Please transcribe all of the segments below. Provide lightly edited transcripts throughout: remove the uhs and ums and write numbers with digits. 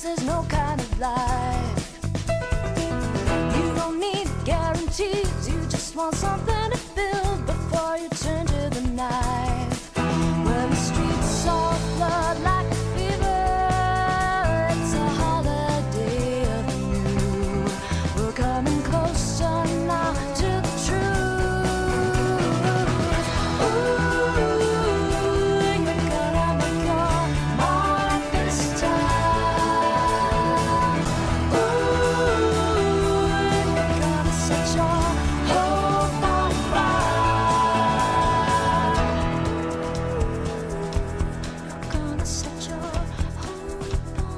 else there's no kind of life. You don't need guarantees, you just want something to build before you turn to the knife. Well, the streets all flood like a fever. It's a holiday of the new. We're coming closer now to the truth. Ooh, you're gonna make your mark this time. Ooh, you're gonna set your hope on fire. You're gonna set your hope on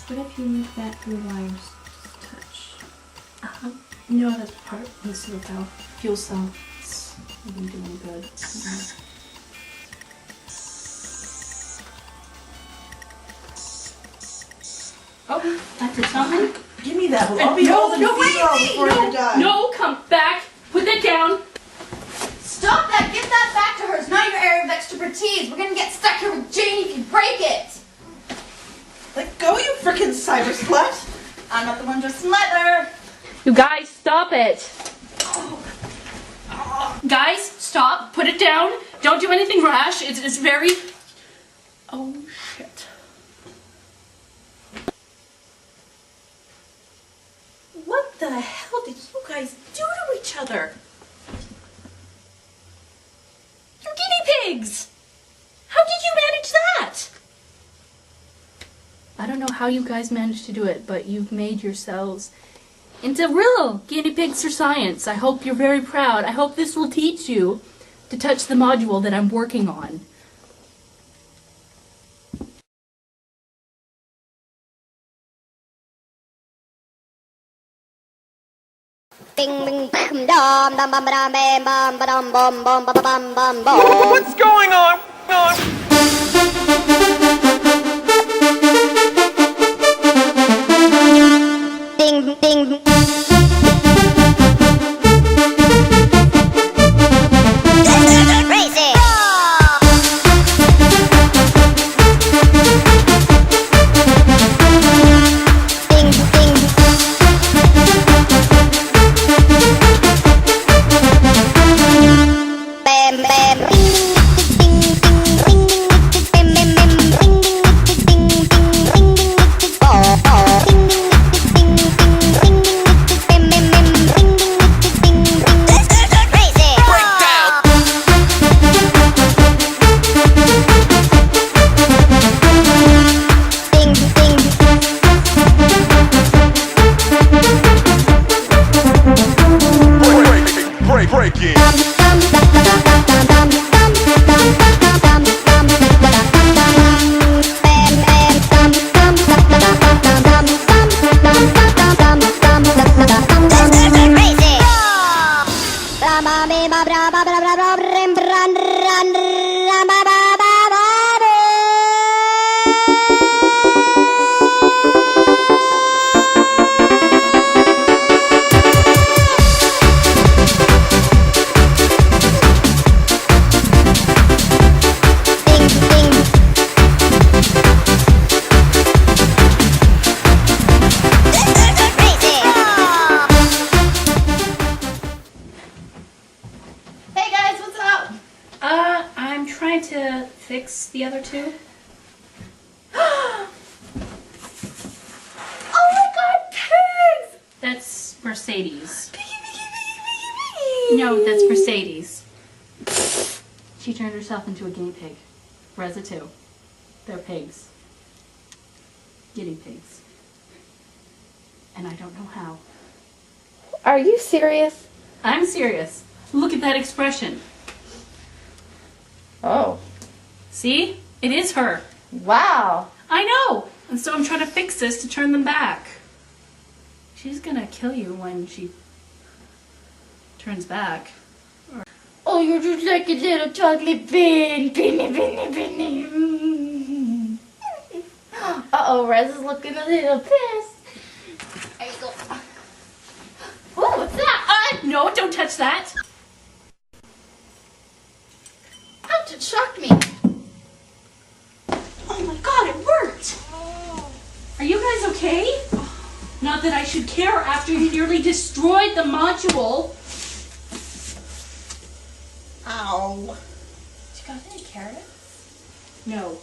What if you make that blue wires touch? No, that's part of the valve. Fuel cell. It's not doing good. Oh, that's it, something? Give me that. I'll be holding the before you're done. No, come back. Put that down. Stop that! Give that back to her! It's not your area of expertise! We're gonna get stuck here with Janie if you break it! Let go, you frickin' cyber slut. I'm not the one dressed in leather! You guys, stop it. Guys, stop. Put it down. Don't do anything rash. It's very... Oh, shit. What the hell did you guys do to each other? You're guinea pigs! How did you manage that? I don't know how you guys managed to do it, but you've made yourselves into real guinea pigs for science. I hope you're very proud. I hope this will teach you to touch the module that I'm working on. Bing bing bam dum dum bam bam bam bam bam bam bam bam bam bam. What's going on? Ding ding. Crazy. Ding ding. Bam bam. Ding ding ding ding ding ding. Bam bam bam. Ding ding ding ding ding ding ding. Oh oh. Ding ding ding ding ding ding ding. Bam bam bam. Ding ding ding ding ding. Crazy. Breakdown. Ding ding. Break it. Hey guys, what's up? I'm trying to fix the other two. Oh my god, pigs! That's Mercedes. No, that's Mercedes. She turned herself into a guinea pig. Reza too. They're pigs. Guinea pigs. And I don't know how. Are you serious? I'm serious. Look at that expression. Oh. See? It is her. Wow. I know! And so I'm trying to fix this to turn them back. She's gonna kill you when she turns back. Oh, you're just like a little chocolate pin. Penny. Uh-oh, Rez is looking a little pissed. There you go. Oh, what's that? No, don't touch that! Ouch, it shocked me. Oh my god, it worked! Are you guys okay? Not that I should care after you nearly destroyed the module. Ow. You got any carrots? No.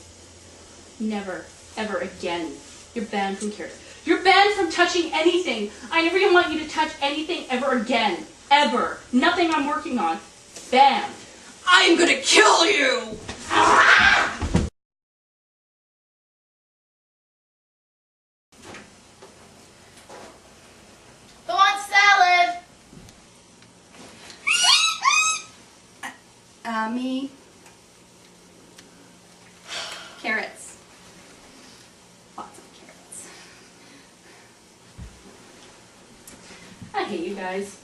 Never. Ever again. You're banned from carrots. You're banned from touching anything. I never even want you to touch anything ever again. Ever. Nothing I'm working on. Banned. I'm gonna kill you! Who wants salad? Me. Carrots. Lots of carrots. I hate you guys.